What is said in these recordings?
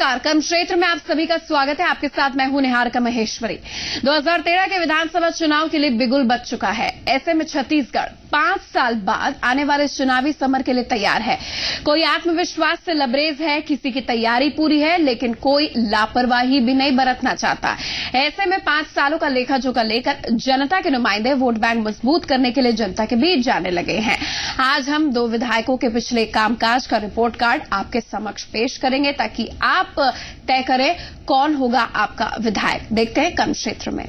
नमस्कार। कर्म क्षेत्र में आप सभी का स्वागत है। आपके साथ मैं हूं निहारिका महेश्वरी। 2013 के विधानसभा चुनाव के लिए बिगुल बज चुका है। ऐसे में छत्तीसगढ़ 5 साल बाद आने वाले चुनावी समर के लिए तैयार है। कोई आत्मविश्वास से लबरेज है, किसी की तैयारी पूरी है, लेकिन कोई लापरवाही भी नहीं बरतना चाहता। ऐसे में 5 सालों का लेखा जोखा लेकर जनता के नुमाइंदे वोट बैंक मजबूत करने के लिए जनता के बीच जाने लगे हैं। आज हम 2 विधायकों के पिछले कामकाज का रिपोर्ट कार्ड आपके समक्ष पेश करेंगे ताकि आप तय करें कौन होगा आपका विधायक। देखते हैं कर्म क्षेत्र में।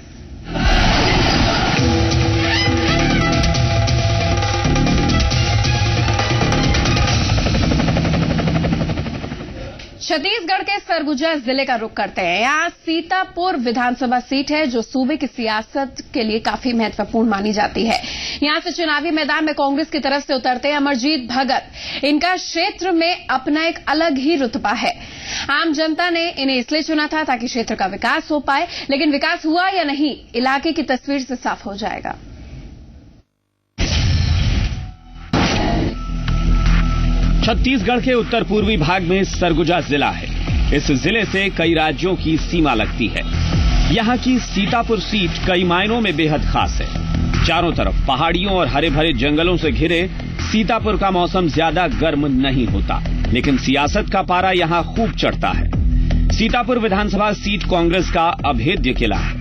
छत्तीसगढ़ के सरगुजा जिले का रुख करते हैं। यहाँ सीतापुर विधानसभा सीट है जो सूबे की सियासत के लिए काफी महत्वपूर्ण मानी जाती है। यहाँ से चुनावी मैदान में कांग्रेस की तरफ से उतरते हैं अमरजीत भगत। इनका क्षेत्र में अपना एक अलग ही रुतबा है। आम जनता ने इन्हें इसलिए चुना था ताकि क्षेत्र का विकास हो पाए, लेकिन विकास हुआ या नहीं, इलाके की तस्वीर से साफ हो जाएगा। छत्तीसगढ़ के उत्तर पूर्वी भाग में सरगुजा जिला है। इस जिले से कई राज्यों की सीमा लगती है। यहाँ की सीतापुर सीट कई मायनों में बेहद खास है। चारों तरफ पहाड़ियों और हरे भरे जंगलों से घिरे सीतापुर का मौसम ज्यादा गर्म नहीं होता, लेकिन सियासत का पारा यहाँ खूब चढ़ता है। सीतापुर विधानसभा सीट कांग्रेस का अभेद्य किला है।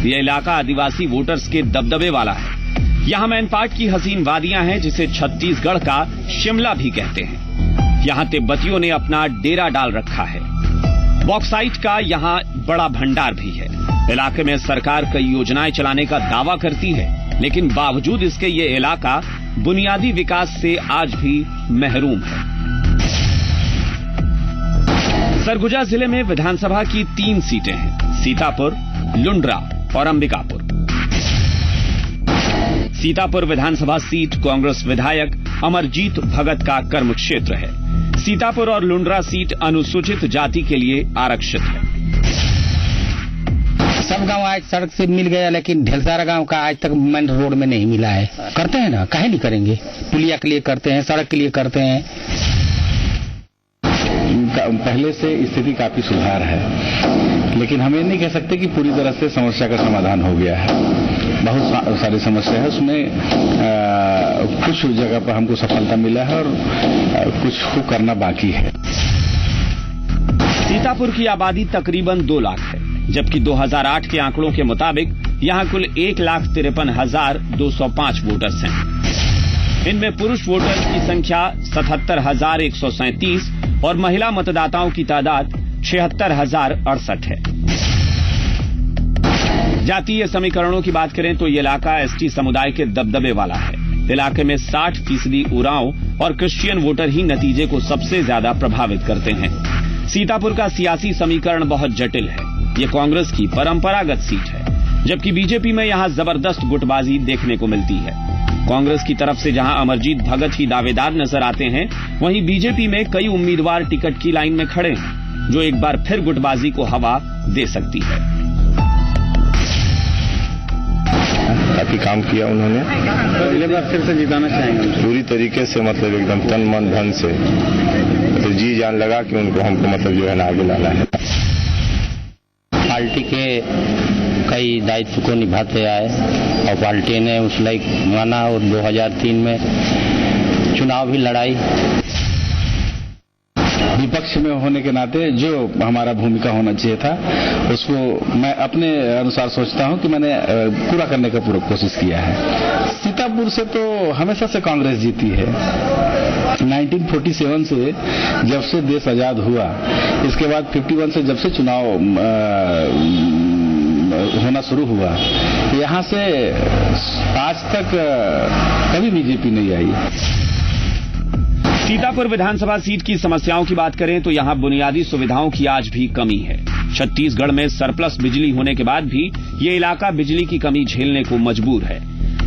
यह इलाका आदिवासी वोटर्स के दबदबे वाला है। यहाँ मैनपाट की हसीन वादियां हैं, जिसे छत्तीसगढ़ का शिमला भी कहते हैं। यहाँ तिब्बतियों ने अपना डेरा डाल रखा है। बॉक्साइट का यहाँ बड़ा भंडार भी है। इलाके में सरकार कई योजनाएं चलाने का दावा करती है, लेकिन बावजूद इसके ये इलाका बुनियादी विकास से आज भी महरूम है। सरगुजा जिले में विधानसभा की 3 सीटें हैं: सीतापुर, लुंड्रा और अंबिकापुर। सीतापुर विधानसभा सीट कांग्रेस विधायक अमरजीत भगत का कर्म क्षेत्र है। सीतापुर और लुंड्रा सीट अनुसूचित जाति के लिए आरक्षित है। सब गांव आज सड़क से मिल गया, लेकिन ढेर सारा गांव का आज तक मेन रोड में नहीं मिला है। करते हैं ना, काहे नहीं करेंगे? पुलिया के लिए करते हैं, सड़क के लिए करते हैं। पहले से स्थिति काफी सुधार है, लेकिन हम ये नहीं कह सकते कि पूरी तरह से समस्या का समाधान हो गया है। बहुत सारी समस्या है, उसमें कुछ जगह पर हमको सफलता मिला है और कुछ को करना बाकी है। सीतापुर की आबादी तकरीबन 2 लाख है, जबकि 2008 के आंकड़ों के मुताबिक यहाँ कुल 1,53,205 वोटर्स हैं। इनमें पुरुष वोटर्स की संख्या 77,137 और महिला मतदाताओं की तादाद 76,068 है। जातीय समीकरणों की बात करें तो ये इलाका एसटी समुदाय के दबदबे वाला है। इलाके में 60% उरांव और क्रिश्चियन वोटर ही नतीजे को सबसे ज्यादा प्रभावित करते हैं। सीतापुर का सियासी समीकरण बहुत जटिल है। ये कांग्रेस की परंपरागत सीट है, जबकि बीजेपी में यहाँ जबरदस्त गुटबाजी देखने को मिलती है। कांग्रेस की तरफ से जहां अमरजीत भगत ही दावेदार नजर आते हैं, वहीं बीजेपी में कई उम्मीदवार टिकट की लाइन में खड़े हैं, जो एक बार फिर गुटबाजी को हवा दे सकती है। काफी काम किया उन्होंने, अगले बार फिर से जिताना चाहेंगे पूरी तरीके से, मतलब एकदम तन मन धन से, तो जी जान लगा कि उनको हमको मतलब जो है ना आगे लाना है। पार्टी के कई दायित्व को निभाते आए और पार्टी ने उस लायक माना और 2003 में चुनाव भी लड़ाई। विपक्ष में होने के नाते जो हमारा भूमिका होना चाहिए था, उसको मैं अपने अनुसार सोचता हूं कि मैंने पूरा करने का पूरा कोशिश किया है। सीतापुर से तो हमेशा से कांग्रेस जीती है। 1947 से जब से देश आजाद हुआ, इसके बाद 51 से जब से चुनाव होना शुरू हुआ, यहाँ से आज तक कभी बीजेपी नहीं आई। सीतापुर विधानसभा सीट की समस्याओं की बात करें तो यहाँ बुनियादी सुविधाओं की आज भी कमी है। छत्तीसगढ़ में सरप्लस बिजली होने के बाद भी ये इलाका बिजली की कमी झेलने को मजबूर है।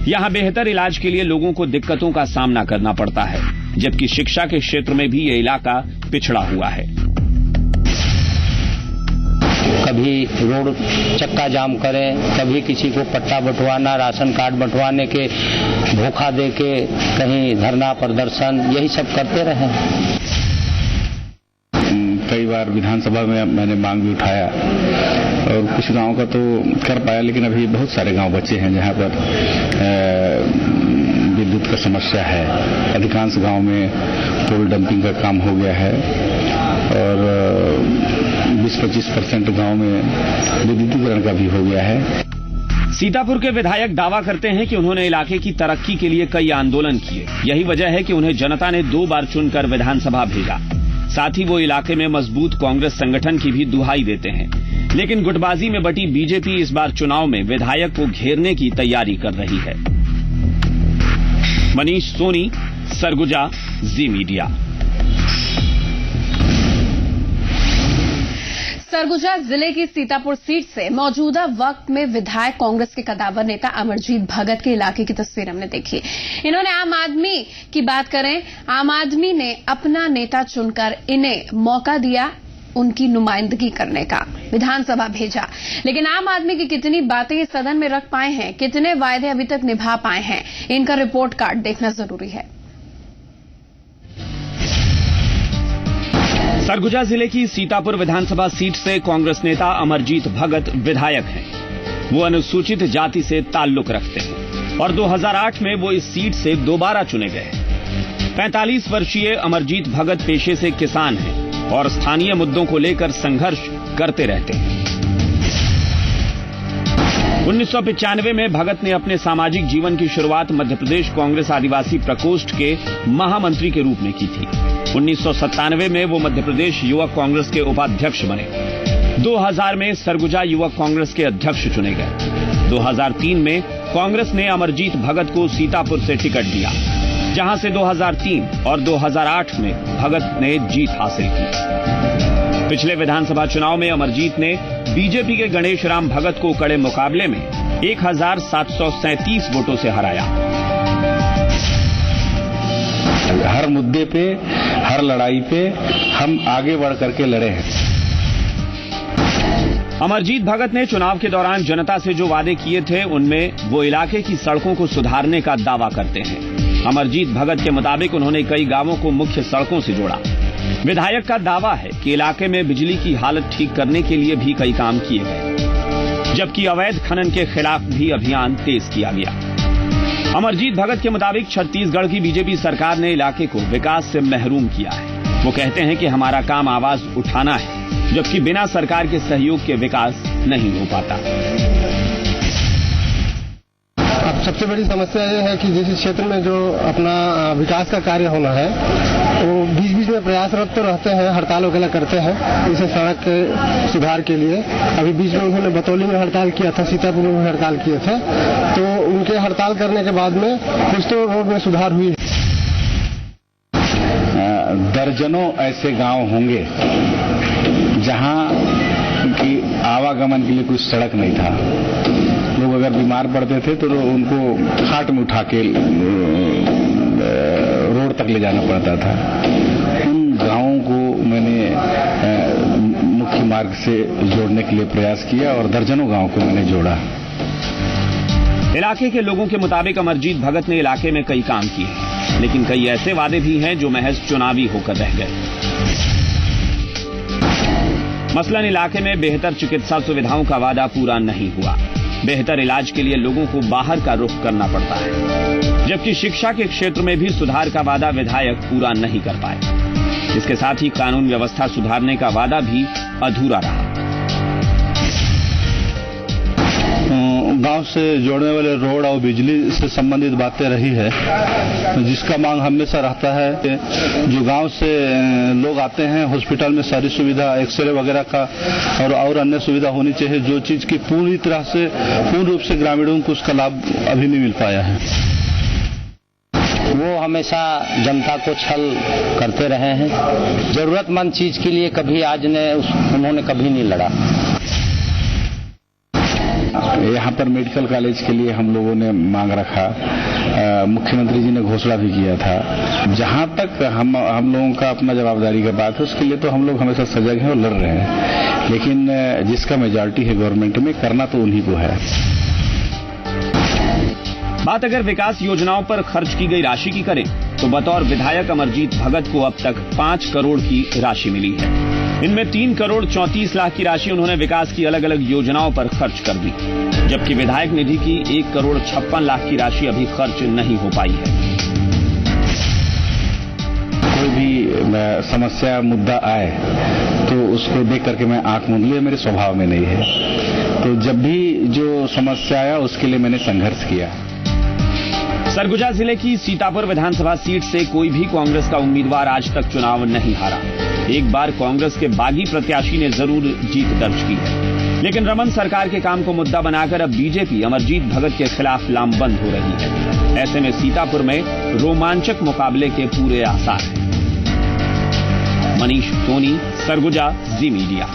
यहाँ बेहतर इलाज के लिए लोगों को दिक्कतों का सामना करना पड़ता है, जबकि शिक्षा के क्षेत्र में भी ये इलाका पिछड़ा हुआ है। कभी रोड चक्का जाम करें, कभी किसी को पट्टा बंटवाना, राशन कार्ड बंटवाने के धोखा दे के कहीं धरना प्रदर्शन, यही सब करते रहे। कई बार विधानसभा में मैंने मांग भी उठाया और कुछ गांव का तो कर पाया, लेकिन अभी बहुत सारे गांव बचे हैं जहां पर विद्युत का समस्या है। अधिकांश गांव में कोल डंपिंग का काम हो गया है और 20-25% गांव में विद्युतीकरण का भी हो गया है। सीतापुर के विधायक दावा करते हैं कि उन्होंने इलाके की तरक्की के लिए कई आंदोलन किए। यही वजह है कि उन्हें जनता ने 2 बार चुनकर विधानसभा भेजा। साथ ही वो इलाके में मजबूत कांग्रेस संगठन की भी दुहाई देते हैं। लेकिन गुटबाजी में बटी बीजेपी इस बार चुनाव में विधायक को घेरने की तैयारी कर रही है। मनीष सोनी, सरगुजा, जी मीडिया। सरगुजा जिले की सीतापुर सीट से मौजूदा वक्त में विधायक कांग्रेस के कदावर नेता अमरजीत भगत के इलाके की तस्वीर हमने देखी। इन्होंने आम आदमी की बात करें, आम आदमी ने अपना नेता चुनकर इन्हें मौका दिया उनकी नुमाइंदगी करने का, विधानसभा भेजा। लेकिन आम आदमी की कितनी बातें इस सदन में रख पाए हैं, कितने वायदे अभी तक निभा पाए हैं, इनका रिपोर्ट कार्ड देखना जरूरी है। सरगुजा जिले की सीतापुर विधानसभा सीट से कांग्रेस नेता अमरजीत भगत विधायक हैं। वो अनुसूचित जाति से ताल्लुक रखते हैं और 2008 में वो इस सीट से दोबारा चुने गए। 45 वर्षीय अमरजीत भगत पेशे से किसान हैं और स्थानीय मुद्दों को लेकर संघर्ष करते रहते हैं। 1995 में भगत ने अपने सामाजिक जीवन की शुरुआत मध्य प्रदेश कांग्रेस आदिवासी प्रकोष्ठ के महामंत्री के रूप में की थी। 1997 में वो मध्य प्रदेश युवक कांग्रेस के उपाध्यक्ष बने। 2000 में सरगुजा युवक कांग्रेस के अध्यक्ष चुने गए। 2003 में कांग्रेस ने अमरजीत भगत को सीतापुर से टिकट दिया, जहां से 2003 और 2008 में भगत ने जीत हासिल की। पिछले विधानसभा चुनाव में अमरजीत ने बीजेपी के गणेश राम भगत को कड़े मुकाबले में 1737 वोटों से हराया। हर मुद्दे पे, हर लड़ाई पे हम आगे बढ़ करके लड़े हैं। अमरजीत भगत ने चुनाव के दौरान जनता से जो वादे किए थे, उनमें वो इलाके की सड़कों को सुधारने का दावा करते हैं। अमरजीत भगत के मुताबिक उन्होंने कई गांवों को मुख्य सड़कों से जोड़ा। विधायक का दावा है कि इलाके में बिजली की हालत ठीक करने के लिए भी कई काम किए गए, जबकि अवैध खनन के खिलाफ भी अभियान तेज किया गया। अमरजीत भगत के मुताबिक छत्तीसगढ़ की बीजेपी सरकार ने इलाके को विकास से महरूम किया है। वो कहते हैं कि हमारा काम आवाज उठाना है, जबकि बिना सरकार के सहयोग के विकास नहीं हो पाता। अब सबसे बड़ी समस्या ये है कि जिस क्षेत्र में जो अपना विकास का कार्य होना है, वो बीच बीच में प्रयासरत तो रहते हैं, हड़ताल वगैरह करते हैं, जैसे सड़क के सुधार के लिए। अभी बीच में उन्होंने बतौली में हड़ताल किया था, सीतापुर में हड़ताल किए थे, तो उनके हड़ताल करने के बाद में कुछ तो रोड में सुधार हुई। दर्जनों ऐसे गांव होंगे जहां की आवागमन के लिए कुछ सड़क नहीं था। लोग अगर बीमार पड़ते थे तो उनको खाट में उठा के रोड तक ले जाना पड़ता था। उन गांवों को मैंने मुख्य मार्ग से जोड़ने के लिए प्रयास किया और दर्जनों गांवों को मैंने जोड़ा। इलाके के लोगों के मुताबिक अमरजीत भगत ने इलाके में कई काम किए हैं, लेकिन कई ऐसे वादे भी हैं जो महज चुनावी होकर रह गए। मसलन इलाके में बेहतर चिकित्सा सुविधाओं का वादा पूरा नहीं हुआ। बेहतर इलाज के लिए लोगों को बाहर का रुख करना पड़ता है, जबकि शिक्षा के क्षेत्र में भी सुधार का वादा विधायक पूरा नहीं कर पाए। इसके साथ ही कानून व्यवस्था सुधारने का वादा भी अधूरा रहा। गांव से जोड़ने वाले रोड और बिजली से संबंधित बातें रही है, जिसका मांग हमेशा रहता है। जो गांव से लोग आते हैं, हॉस्पिटल में सारी सुविधा, एक्सरे वगैरह का और अन्य सुविधा होनी चाहिए, जो चीज की पूर्ण रूप से ग्रामीणों को उसका लाभ अभी नहीं मिल पाया है। वो हमेशा जनता को छल करते रहे हैं। जरूरतमंद चीज के लिए कभी उन्होंने कभी नहीं लड़ा। यहाँ पर मेडिकल कॉलेज के लिए हम लोगों ने मांग रखा, मुख्यमंत्री जी ने घोषणा भी किया था। जहाँ तक हम लोगों का अपना जवाबदारी का बात है, उसके लिए तो हम लोग हमेशा सजग हैं और लड़ रहे हैं, लेकिन जिसका मेजॉरिटी है गवर्नमेंट में, करना तो उन्हीं को है। बात अगर विकास योजनाओं पर खर्च की गई राशि की करें, तो बतौर विधायक अमरजीत भगत को अब तक 5 करोड़ की राशि मिली है। इनमें 3 करोड़ 34 लाख की राशि उन्होंने विकास की अलग अलग योजनाओं पर खर्च कर दी, जबकि विधायक निधि की 1 करोड़ 56 लाख की राशि अभी खर्च नहीं हो पाई है। कोई भी समस्या मुद्दा आए तो उसको देख करके मैं आंख मूंद लूं, ये मेरे स्वभाव में नहीं है। तो जब भी जो समस्या आया उसके लिए मैंने संघर्ष किया। सरगुजा जिले की सीतापुर विधानसभा सीट से कोई भी कांग्रेस का उम्मीदवार आज तक चुनाव नहीं हारा। एक बार कांग्रेस के बागी प्रत्याशी ने जरूर जीत दर्ज की है, लेकिन रमन सरकार के काम को मुद्दा बनाकर अब बीजेपी अमरजीत भगत के खिलाफ लामबंद हो रही है। ऐसे में सीतापुर में रोमांचक मुकाबले के पूरे आसार हैं। मनीष सोनी, सरगुजा, जी मीडिया।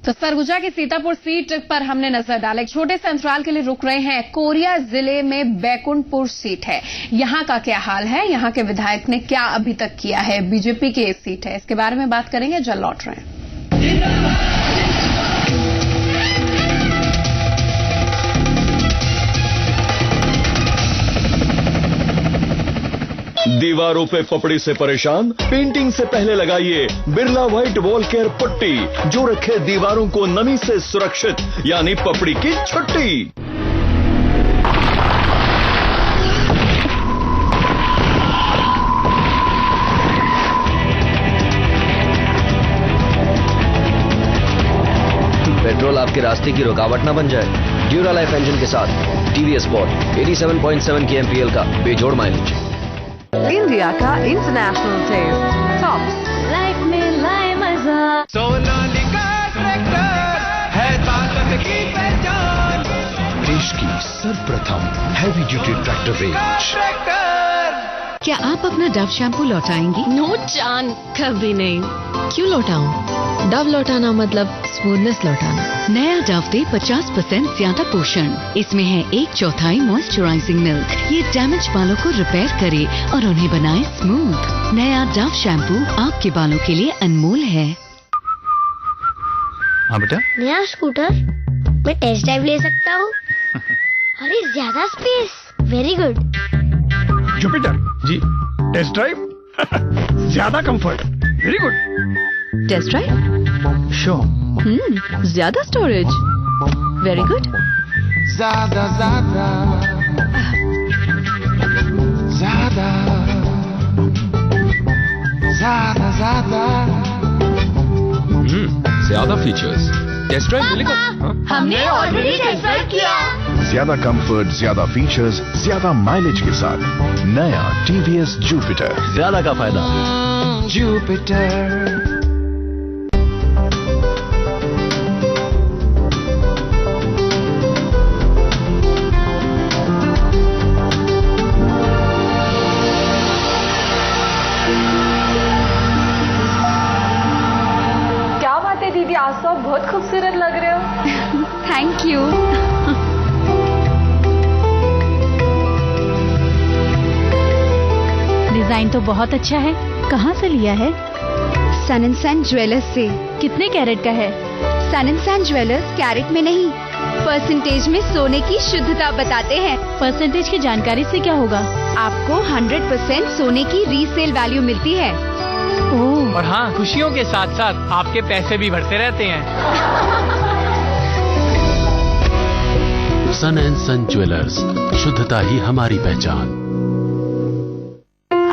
तो सरगुजा की सीतापुर सीट पर हमने नजर डाला। एक छोटे से अंतराल के लिए रुक रहे हैं। कोरिया जिले में बैकुंठपुर सीट है, यहां का क्या हाल है, यहां के विधायक ने क्या अभी तक किया है, बीजेपी की ये सीट है, इसके बारे में बात करेंगे। जल्द लौट रहे हैं। दीवारों पे पपड़ी से परेशान? पेंटिंग से पहले लगाइए बिरला व्हाइट वॉल केयर पट्टी, जो रखे दीवारों को नमी से सुरक्षित, यानी पपड़ी की छुट्टी। पेट्रोल आपके रास्ते की रुकावट न बन जाए। ड्यूरा लाइफ इंजन के साथ टीवीएस स्पॉट 87.7 kmpl का बेजोड़ माइलेज। इंडिया का इंटरनेशनल टेस्ट टॉप्स। लाइफ में लाए मजा। सोनालिका ट्रैक्टर है ताकत की पहचान। देश की सर्वप्रथम हैवी ड्यूटी ट्रैक्टर रेंज। क्या आप अपना डव शैम्पू लौटाएंगी? नो चान, कभी नहीं। क्यों लौटाऊं? डव लौटाना मतलब स्मूथनेस लौटाना। नया डव दे 50% ज्यादा पोषण। इसमें है 1/4 मॉइस्चराइजिंग मिल्क। ये डैमेज बालों को रिपेयर करे और उन्हें बनाए स्मूथ। नया डव शैम्पू आपके बालों के लिए अनमोल है। हाँ बेटा, नया स्कूटर मैं टेस्ट ड्राइव ले सकता हूँ? अरे ज्यादा space, very good. Jupiter ji, test drive ज्यादा comfort, very good. Test drive, sure. ज्यादा स्टोरेज, वेरी गुड। ज्यादा ज्यादा ज्यादा ज्यादा ज्यादा ज्यादा फीचर्स, टेस्ट ड्राइव मिलेगा। हमने ऑलरेडी टेस्ट ड्राइव किया। ज्यादा कंफर्ट, ज्यादा फीचर्स, ज्यादा माइलेज के साथ नया टीवीएस जुपिटर। ज्यादा का फायदा। जुपिटर। क्या बात है दीदी, आज तो आप बहुत खूबसूरत लग रहे हो। Thank you. डिजाइन तो बहुत अच्छा है। कहाँ से लिया है? सन एंड सन ज्वेलर्स से। कितने कैरेट का है? सन एंड सन ज्वेलर्स कैरेट में नहीं, परसेंटेज में सोने की शुद्धता बताते हैं। परसेंटेज की जानकारी से क्या होगा? आपको 100% सोने की रीसेल वैल्यू मिलती है। ओह, और हाँ, खुशियों के साथ साथ आपके पैसे भी बढ़ते रहते हैं। सन एंड सन ज्वेलर्स, शुद्धता ही हमारी पहचान।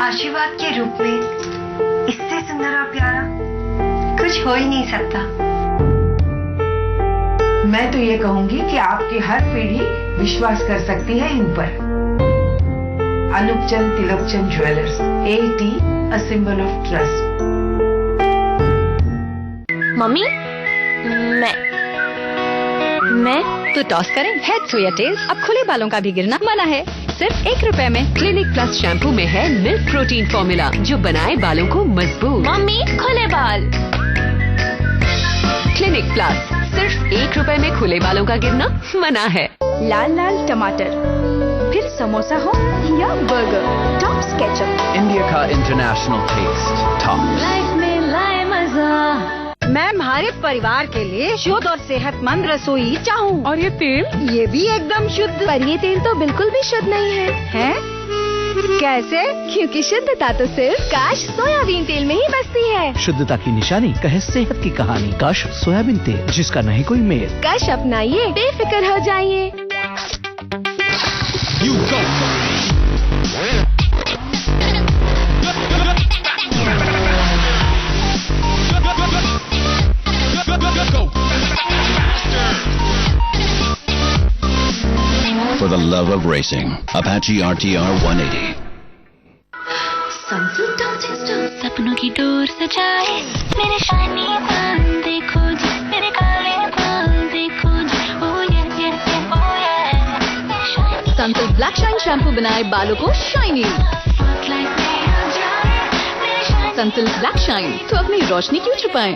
आशीर्वाद के रूप में इससे सुंदर और प्यारा कुछ हो ही नहीं सकता। मैं तो ये कहूंगी कि आपकी हर पीढ़ी विश्वास कर सकती है इन पर। Anupchand Tilakchand jewellers, AT, a symbol of trust। Mummy, मैं तो टॉस करें, हेड्स हो या टेल्स। अब खुले बालों का भी गिरना मना है, सिर्फ 1 रुपए में। क्लिनिक प्लस शैम्पू में है मिल्क प्रोटीन फॉर्मूला, जो बनाए बालों को मजबूत। मम्मी, खुले बाल। क्लिनिक प्लस, सिर्फ 1 रुपए में खुले बालों का गिरना मना है। लाल लाल टमाटर, फिर समोसा हो या बर्गर, टॉप्स केचप। इंडिया का इंटरनेशनल टेस्ट टॉप्स। लाइफ में लाए मजा। मैं हमारे परिवार के लिए शुद्ध और सेहतमंद रसोई चाहूँ। और ये तेल? ये भी एकदम शुद्ध। पर ये तेल तो बिल्कुल भी शुद्ध नहीं है। हैं? कैसे? क्योंकि शुद्धता तो सिर्फ काश सोयाबीन तेल में ही बसती है। शुद्धता की निशानी कहे सेहत की कहानी। काश सोयाबीन तेल, जिसका नहीं कोई मेल। काश अपनाइए, बेफिक्र हो जाइए। For the love of racing, Apache RTR 180. सपनों की डोर सजाए मेरे शाइनी बाल देखो जी, मेरे काले बाल देखो जी, oh yeah yeah yeah oh yeah। Sunsilk black shine shampoo बनाए बालों को शाइनी। सनसिल्क ब्लैक शाइन, तो अपनी रोशनी क्यों छुपाएं?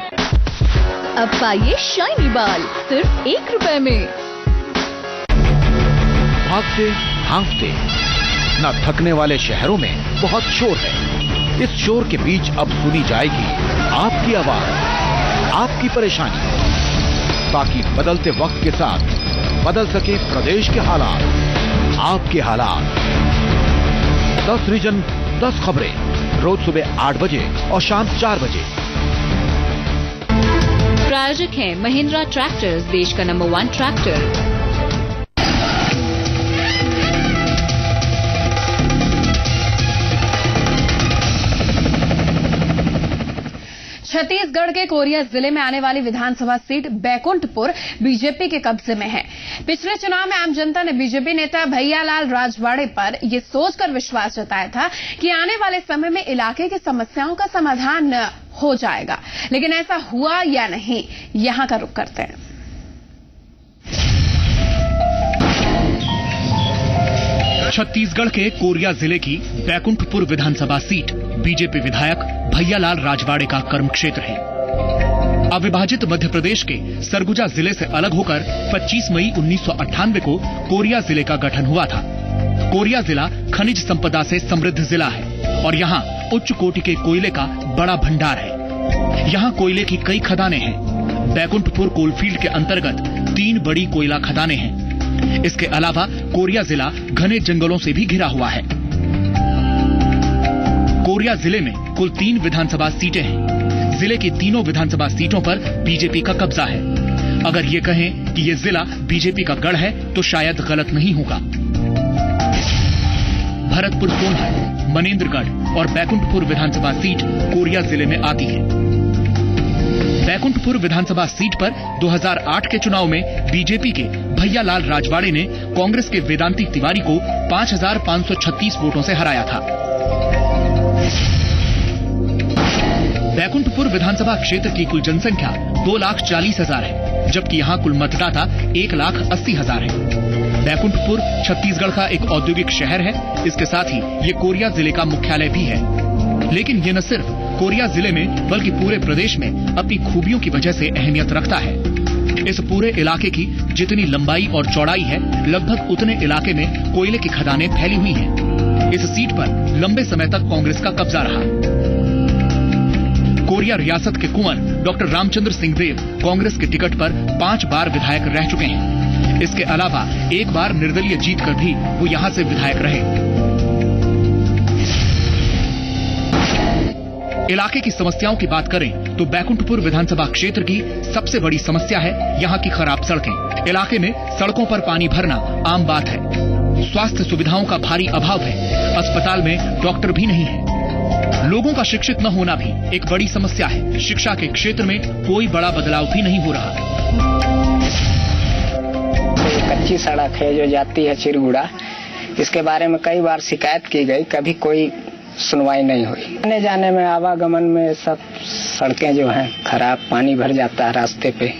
अब पाइए शाइनी बाल सिर्फ ₹1 में। भागते भागते न थकने वाले शहरों में बहुत शोर है। इस शोर के बीच अब सुनी जाएगी आपकी आवाज, आपकी परेशानी, ताकि बदलते वक्त के साथ बदल सके प्रदेश के हालात, आपके हालात। 10 रीजन 10 खबरें, रोज सुबह 8 बजे और शाम 4 बजे। प्रायोजक हैं महिंद्रा ट्रैक्टर्स, देश का नंबर 1 ट्रैक्टर। छत्तीसगढ़ के कोरिया जिले में आने वाली विधानसभा सीट बैकुंठपुर बीजेपी के कब्जे में है। पिछले चुनाव में आम जनता ने बीजेपी नेता भैयालाल राजवाड़े पर यह सोचकर विश्वास जताया था कि आने वाले समय में इलाके की समस्याओं का समाधान हो जाएगा, लेकिन ऐसा हुआ या नहीं, यहां का रुख करते हैं। छत्तीसगढ़ के कोरिया जिले की बैकुंठपुर विधानसभा सीट बीजेपी विधायक भैयालाल राजवाड़े का कर्म क्षेत्र है। अविभाजित मध्य प्रदेश के सरगुजा जिले से अलग होकर 25 मई 1998 को कोरिया जिले का गठन हुआ था। कोरिया जिला खनिज संपदा से समृद्ध जिला है और यहाँ उच्च कोटि के कोयले का बड़ा भंडार है। यहाँ कोयले की कई खदानें हैं। बैकुंठपुर कोलफील्ड के अंतर्गत 3 बड़ी कोयला खदानें हैं। इसके अलावा कोरिया जिला घने जंगलों से भी घिरा हुआ है। कोरिया जिले में कुल 3 विधानसभा सीटें हैं। जिले की तीनों विधानसभा सीटों पर बीजेपी का कब्जा है। अगर ये कहें कि ये जिला बीजेपी का गढ़ है तो शायद गलत नहीं होगा। भरतपुर सोनहर, मनेन्द्रगढ़ और बैकुंठपुर विधानसभा सीट कोरिया जिले में आती है। बैकुंठपुर विधानसभा सीट पर 2008 के चुनाव में बीजेपी के भैयालाल राजवाड़े ने कांग्रेस के वेदांती तिवारी को 5,536 वोटों से हराया था। बैकुंठपुर विधानसभा क्षेत्र की कुल जनसंख्या 2,40,000 है, जबकि यहाँ कुल मतदाता 1,80,000 है। बैकुंठपुर छत्तीसगढ़ का एक औद्योगिक शहर है। इसके साथ ही ये कोरिया जिले का मुख्यालय भी है। लेकिन ये न सिर्फ कोरिया जिले में बल्कि पूरे प्रदेश में अपनी खूबियों की वजह से अहमियत रखता है। इस पूरे इलाके की जितनी लंबाई और चौड़ाई है, लगभग उतने इलाके में कोयले की खदानें फैली हुई हैं। इस सीट पर लंबे समय तक कांग्रेस का कब्जा रहा। कोरिया रियासत के कुंवर डॉक्टर रामचंद्र सिंहदेव कांग्रेस के टिकट पर 5 बार विधायक रह चुके हैं। इसके अलावा एक बार निर्दलीय जीतकर भी वो यहाँ से विधायक रहे। इलाके की समस्याओं की बात करें तो बैकुंठपुर विधानसभा क्षेत्र की सबसे बड़ी समस्या है यहाँ की खराब सड़कें। इलाके में सड़कों पर पानी भरना आम बात है। स्वास्थ्य सुविधाओं का भारी अभाव है। अस्पताल में डॉक्टर भी नहीं है। लोगों का शिक्षित न होना भी एक बड़ी समस्या है। शिक्षा के क्षेत्र में कोई बड़ा बदलाव भी नहीं हो रहा। कच्ची सड़क है जो जाती है चिरगुड़ा, इसके बारे में कई बार शिकायत की गई, कभी कोई सुनवाई नहीं हुई। आने जाने में, आवागमन में सब सड़कें जो हैं खराब, पानी भर जाता है रास्ते पे।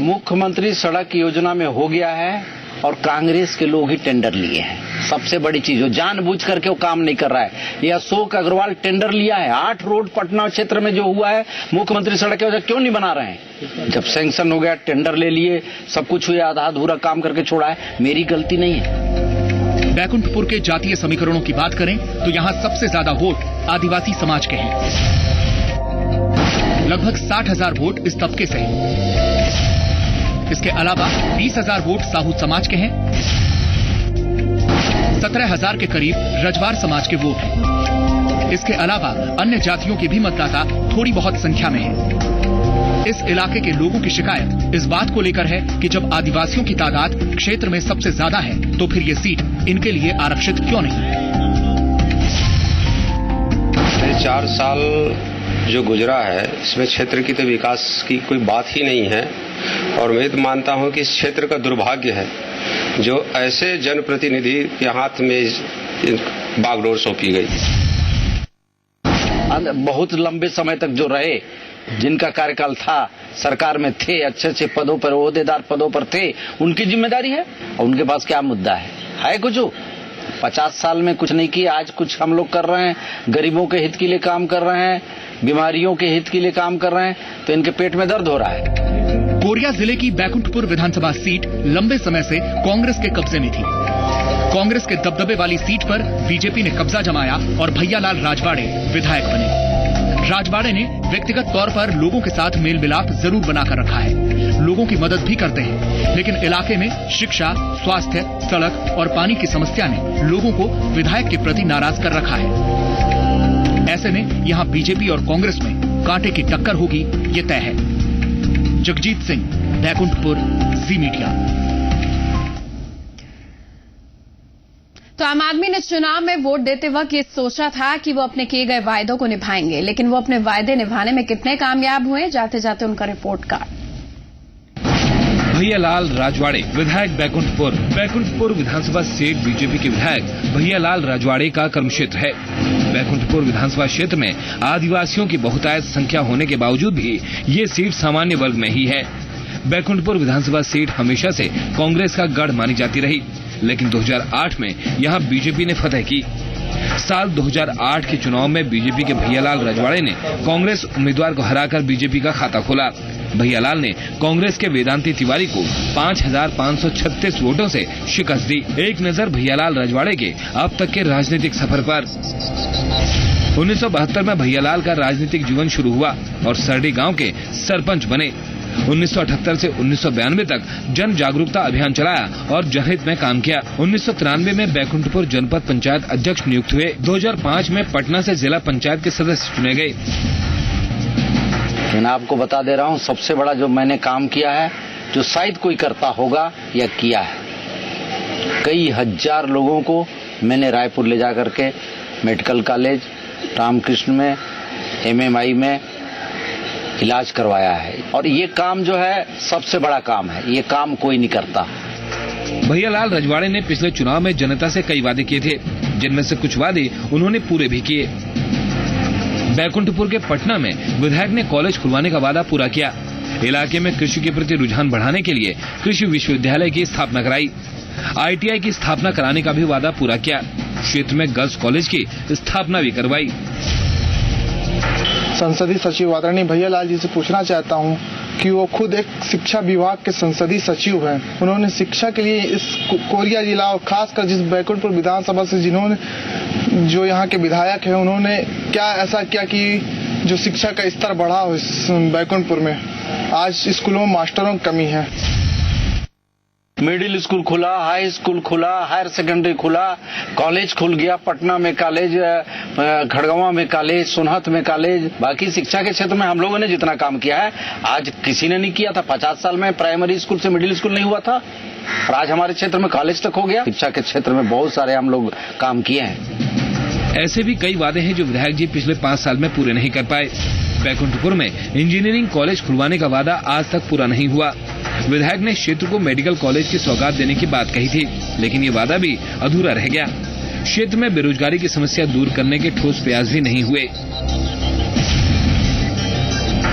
मुख्यमंत्री सड़क योजना में हो गया है और कांग्रेस के लोग ही टेंडर लिए हैं। सबसे बड़ी चीज, जानबूझ करके वो काम नहीं कर रहा है। ये अशोक अग्रवाल टेंडर लिया है। 8 रोड पटना क्षेत्र में जो हुआ है, मुख्यमंत्री सड़क योजना क्यों नहीं बना रहे हैं? जब सैंक्शन हो गया, टेंडर ले लिए, सब कुछ हुआ, आधा अधूरा काम करके छोड़ा है। मेरी गलती नहीं है। बैकुंठपुर के जातीय समीकरणों की बात करें तो यहाँ सबसे ज्यादा वोट आदिवासी समाज के हैं। लगभग 60,000 वोट इस तबके से हैं। इसके अलावा 20,000 वोट साहू समाज के हैं। 17,000 के करीब रजवाड़ समाज के वोट हैं। इसके अलावा अन्य जातियों के भी मतदाता थोड़ी बहुत संख्या में हैं। इस इलाके के लोगों की शिकायत इस बात को लेकर है कि जब आदिवासियों की तादाद क्षेत्र में सबसे ज्यादा है तो फिर ये सीट इनके लिए आरक्षित क्यों नहीं? 4 साल जो गुजरा है इसमें क्षेत्र की तो विकास की कोई बात ही नहीं है और मैं तो मानता हूं कि इस क्षेत्र का दुर्भाग्य है जो ऐसे जनप्रतिनिधि के हाथ में बागडोर सौंपी गई। बहुत लंबे समय तक जो रहे, जिनका कार्यकाल था, सरकार में थे, अच्छे पदों पर, ओहदेदार पदों पर थे, उनकी जिम्मेदारी है और उनके पास क्या मुद्दा है कुछ? 50 साल में कुछ नहीं किया, आज कुछ हम लोग कर रहे हैं, गरीबों के हित के लिए काम कर रहे हैं, बीमारियों के हित के लिए काम कर रहे हैं, तो इनके पेट में दर्द हो रहा है। कोरिया जिले की बैकुंठपुर विधानसभा सीट लंबे समय से कांग्रेस के कब्जे में थी। कांग्रेस के दबदबे वाली सीट पर बीजेपी ने कब्जा जमाया और भैयालाल राजवाड़े विधायक बने। राजवाड़े ने व्यक्तिगत तौर पर लोगों के साथ मेल मिलाप जरूर बनाकर रखा है, लोगों की मदद भी करते हैं, लेकिन इलाके में शिक्षा, स्वास्थ्य, सड़क और पानी की समस्या ने लोगों को विधायक के प्रति नाराज कर रखा है। ऐसे में यहां बीजेपी और कांग्रेस में कांटे की टक्कर होगी, ये तय है। जगजीत सिंह, बैकुंठपुर, जी मीडिया। तो आम आदमी ने चुनाव में वोट देते वक्त ये सोचा था कि वो अपने किए गए वायदों को निभाएंगे, लेकिन वो अपने वायदे निभाने में कितने कामयाब हुए, जाते जाते उनका रिपोर्ट कार्ड। भैयालाल राजवाड़े, विधायक बैकुंठपुर विधानसभा सीट बीजेपी के विधायक भैयालाल राजवाड़े का कर्मक्षेत्र है। बैकुंठपुर विधानसभा क्षेत्र में आदिवासियों की बहुतायत संख्या होने के बावजूद भी ये सीट सामान्य वर्ग में ही है। बैकुंठपुर विधानसभा सीट हमेशा से कांग्रेस का गढ़ मानी जाती रही, लेकिन 2008 में यहां बीजेपी ने फतह की। साल 2008 के चुनाव में बीजेपी के भैयालाल राजवाड़े ने कांग्रेस उम्मीदवार को हराकर बीजेपी का खाता खोला। भैयालाल ने कांग्रेस के वेदांती तिवारी को 5,536 वोटों से शिकस्त दी। एक नजर भैयालाल राजवाड़े के अब तक के राजनीतिक सफर पर। 1972 में भैयालाल का राजनीतिक जीवन शुरू हुआ और सरडी गांव के सरपंच बने। 1978 से 1992 तक जन जागरूकता अभियान चलाया और जनहित में काम किया। 1993 में बैकुंठपुर जनपद पंचायत अध्यक्ष नियुक्त हुए। 2005 में पटना से जिला पंचायत के सदस्य चुने गए। मैं आपको बता दे रहा हूँ, सबसे बड़ा जो मैंने काम किया है, जो शायद कोई करता होगा या किया है, कई हजार लोगों को मैंने रायपुर ले जा करके मेडिकल कॉलेज रामकृष्ण में, MMI में इलाज करवाया है। और ये काम जो है सबसे बड़ा काम है, ये काम कोई नहीं करता। भैयालाल राजवाड़े ने पिछले चुनाव में जनता से कई वादे किए थे, जिनमें से कुछ वादे उन्होंने पूरे भी किए। बैकुंठपुर के पटना में विधायक ने कॉलेज खुलवाने का वादा पूरा किया। इलाके में कृषि के प्रति रुझान बढ़ाने के लिए कृषि विश्वविद्यालय की स्थापना कराई। ITI की स्थापना कराने का भी वादा पूरा किया। क्षेत्र में गर्ल्स कॉलेज की स्थापना भी करवाई। संसदीय सचिव आदरणीय भैयालाल जी से पूछना चाहता हूं कि वो खुद एक शिक्षा विभाग के संसदीय सचिव हैं। उन्होंने शिक्षा के लिए इस कोरिया जिला और खासकर जिस बैकुंठपुर विधानसभा से जो यहाँ के विधायक हैं, उन्होंने क्या ऐसा किया कि जो शिक्षा का स्तर बढ़ा हो इस बैकुंठपुर में? आज स्कूलों में मास्टरों की कमी है। मिडिल स्कूल खुला, हाई स्कूल खुला, हायर सेकेंडरी खुला, कॉलेज खुल गया, पटना में कॉलेज, खड़गवां में कॉलेज, सोनहत में कॉलेज। बाकी शिक्षा के क्षेत्र में हम लोगों ने जितना काम किया है आज किसी ने नहीं किया था। 50 साल में प्राइमरी स्कूल से मिडिल स्कूल नहीं हुआ था और आज हमारे क्षेत्र में कॉलेज तक हो गया। शिक्षा के क्षेत्र में बहुत सारे हम लोग काम किए हैं। ऐसे भी कई वादे हैं जो विधायक जी पिछले 5 साल में पूरे नहीं कर पाए। बैकुंठपुर में इंजीनियरिंग कॉलेज खुलवाने का वादा आज तक पूरा नहीं हुआ। विधायक ने क्षेत्र को मेडिकल कॉलेज की सौगात देने की बात कही थी, लेकिन ये वादा भी अधूरा रह गया। क्षेत्र में बेरोजगारी की समस्या दूर करने के ठोस प्रयास भी नहीं हुए।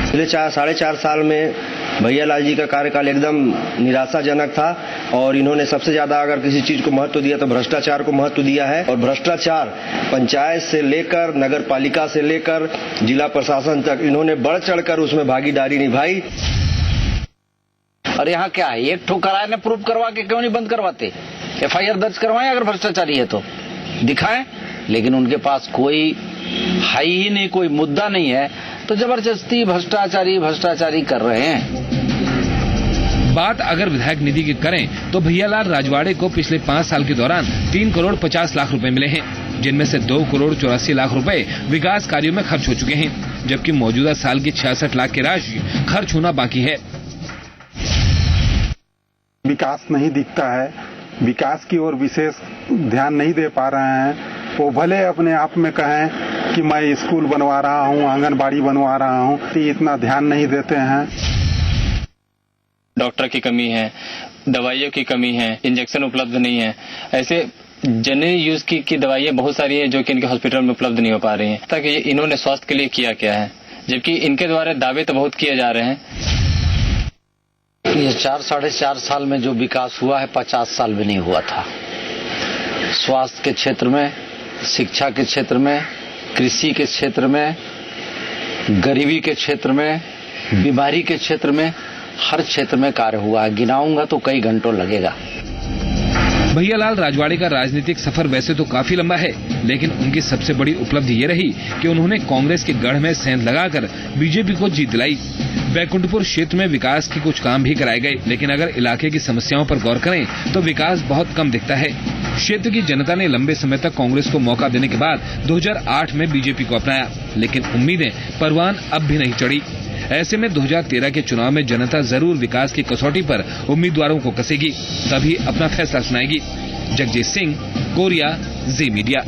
पिछले 4.5 साल में भैयालाल जी का कार्यकाल एकदम निराशाजनक था और इन्होंने सबसे ज्यादा अगर किसी चीज को महत्व दिया तो भ्रष्टाचार को महत्व दिया है। और भ्रष्टाचार पंचायत से लेकर नगर पालिका से लेकर जिला प्रशासन तक इन्होंने बढ़ चढ़कर उसमें भागीदारी निभाई। और यहाँ क्या है, एक ठोकराय ने प्रूफ करवा के क्यों नहीं बंद करवाते? FIR दर्ज करवाएं अगर भ्रष्टाचारी है तो दिखाएं, लेकिन उनके पास कोई है ही नहीं, कोई मुद्दा नहीं है, तो जबरदस्ती भ्रष्टाचारी कर रहे हैं। बात अगर विधायक निधि की करें तो भैयालाल राजवाड़े को पिछले 5 साल के दौरान 3 करोड़ 50 लाख रुपए मिले हैं, जिनमें से 2 करोड़ 84 लाख रुपए विकास कार्यों में खर्च हो चुके हैं, जबकि मौजूदा साल की 66 लाख की राशि खर्च होना बाकी है। विकास नहीं दिखता है, विकास की ओर विशेष ध्यान नहीं दे पा रहे हैं। वो भले अपने आप में कहें कि मैं स्कूल बनवा रहा हूँ, आंगनबाड़ी बनवा रहा हूँ, इतना ध्यान नहीं देते हैं। डॉक्टर की कमी है, दवाइयों की कमी है, इंजेक्शन उपलब्ध नहीं है। ऐसे जनरल यूज की दवाइयां बहुत सारी है जो कि इनके हॉस्पिटल में उपलब्ध नहीं हो पा रही हैं। ताकि इन्होंने स्वास्थ्य के लिए किया क्या है, जबकि इनके द्वारा दावे तो बहुत किए जा रहे हैं। ये 4-4.5 साल में जो विकास हुआ है 50 साल में नहीं हुआ था। स्वास्थ्य के क्षेत्र में, शिक्षा के क्षेत्र में, कृषि के क्षेत्र में, गरीबी के क्षेत्र में, बीमारी के क्षेत्र में, हर क्षेत्र में कार्य हुआ है। गिनाऊंगा तो कई घंटों लगेगा। भैयालाल राजवाड़े का राजनीतिक सफर वैसे तो काफी लंबा है, लेकिन उनकी सबसे बड़ी उपलब्धि ये रही कि उन्होंने कांग्रेस के गढ़ में सेंध लगाकर बीजेपी को जीत दिलाई। बैकुंठपुर क्षेत्र में विकास के कुछ काम भी कराए गए, लेकिन अगर इलाके की समस्याओं पर गौर करें तो विकास बहुत कम दिखता है। क्षेत्र की जनता ने लंबे समय तक कांग्रेस को मौका देने के बाद 2008 में बीजेपी को अपनाया, लेकिन उम्मीदें परवान अब भी नहीं चढ़ी। ऐसे में 2013 के चुनाव में जनता जरूर विकास की कसौटी पर उम्मीदवारों को कसेगी, तभी अपना फैसला सुनाएगी। जगजीत सिंह, कोरिया, जी मीडिया।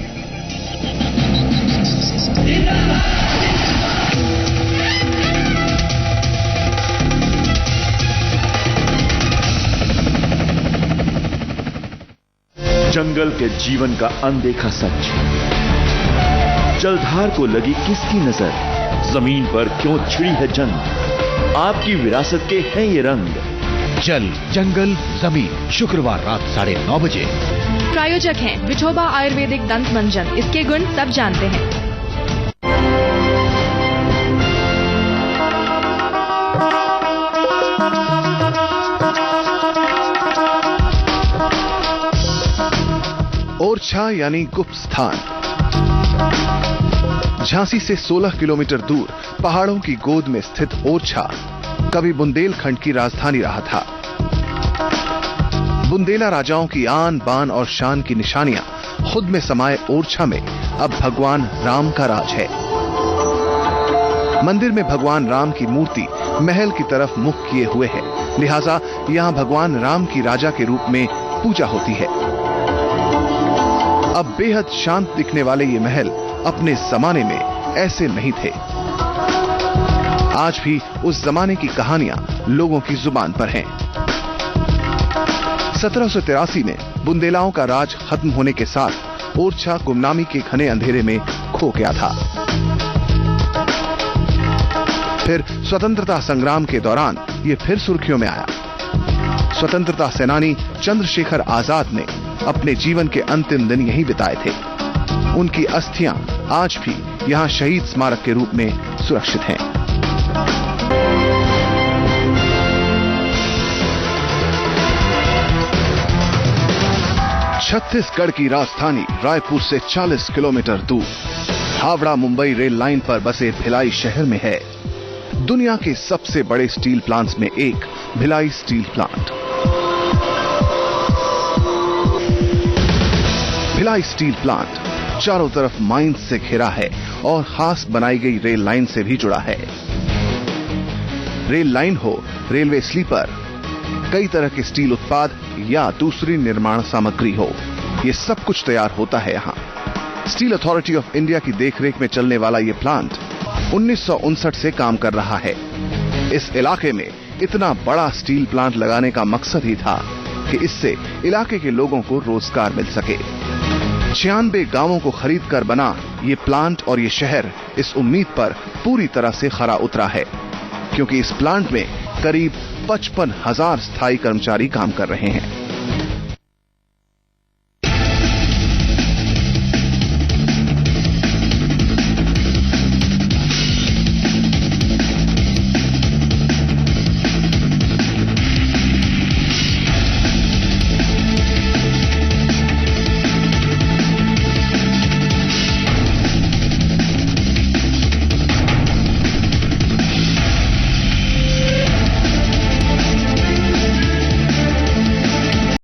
जंगल के जीवन का अनदेखा सच, जलधार को लगी किसकी नजर, जमीन पर क्यों छिड़ी है जंग, आपकी विरासत के हैं ये रंग। जल, जंगल, जमीन, शुक्रवार रात 9:30 बजे। प्रायोजक हैं विठोबा आयुर्वेदिक दंत मंजन, इसके गुण सब जानते हैं। ओरछा यानी गुप्त स्थान। झांसी से 16 किलोमीटर दूर पहाड़ों की गोद में स्थित ओरछा कभी बुंदेलखंड की राजधानी रहा था। बुंदेला राजाओं की आन बान और शान की निशानियां खुद में समाये ओरछा में अब भगवान राम का राज है। मंदिर में भगवान राम की मूर्ति महल की तरफ मुख किए हुए है, लिहाजा यहां भगवान राम की राजा के रूप में पूजा होती है। अब बेहद शांत दिखने वाले ये महल अपने जमाने में ऐसे नहीं थे। आज भी उस जमाने की कहानियां लोगों की जुबान पर हैं। 1783 में बुंदेलाओं का राज खत्म होने के साथ ओरछा गुमनामी के घने अंधेरे में खो गया था। फिर स्वतंत्रता संग्राम के दौरान ये फिर सुर्खियों में आया। स्वतंत्रता सेनानी चंद्रशेखर आजाद ने अपने जीवन के अंतिम दिन यहीं बिताए थे। उनकी अस्थियां आज भी यहां शहीद स्मारक के रूप में सुरक्षित हैं। छत्तीसगढ़ की राजधानी रायपुर से 40 किलोमीटर दूर हावड़ा मुंबई रेल लाइन पर बसे भिलाई शहर में है दुनिया के सबसे बड़े स्टील प्लांट्स में एक Bhilai steel plant. Bhilai steel plant चारों तरफ माइंस से घिरा है और खास बनाई गई रेल लाइन से भी जुड़ा है। रेल लाइन हो, रेलवे स्लीपर, कई तरह के स्टील उत्पाद या दूसरी निर्माण सामग्री हो, ये सब कुछ तैयार होता है यहाँ। स्टील अथॉरिटी ऑफ इंडिया की देखरेख में चलने वाला ये प्लांट 1959 से काम कर रहा है। इस इलाके में इतना बड़ा स्टील प्लांट लगाने का मकसद ही था कि इससे इलाके के लोगों को रोजगार मिल सके। 96 गांवों को खरीद कर बना ये प्लांट और ये शहर इस उम्मीद पर पूरी तरह से खरा उतरा है, क्योंकि इस प्लांट में करीब 55,000 स्थायी कर्मचारी काम कर रहे हैं।